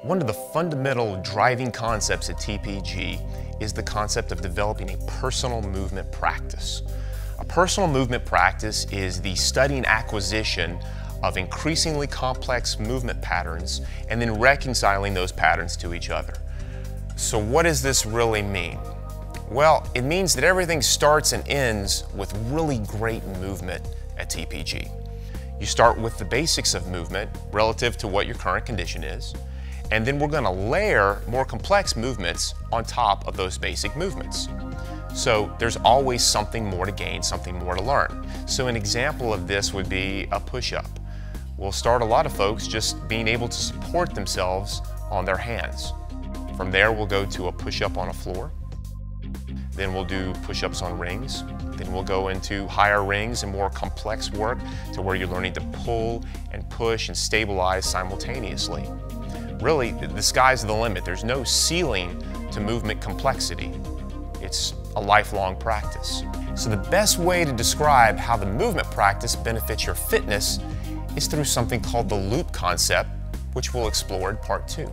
One of the fundamental driving concepts at TPG is the concept of developing a personal movement practice. A personal movement practice is the study and acquisition of increasingly complex movement patterns and then reconciling those patterns to each other. So what does this really mean? Well, it means that everything starts and ends with really great movement at TPG. You start with the basics of movement relative to what your current condition is, and then we're going to layer more complex movements on top of those basic movements. So there's always something more to gain, something more to learn. So an example of this would be a push-up. We'll start a lot of folks just being able to support themselves on their hands. From there, we'll go to a push-up on a floor. Then we'll do push-ups on rings. Then we'll go into higher rings and more complex work to where you're learning to pull and push and stabilize simultaneously. Really, the sky's the limit. There's no ceiling to movement complexity. It's a lifelong practice. So the best way to describe how the movement practice benefits your fitness is through something called the loop concept, which we'll explore in part 2.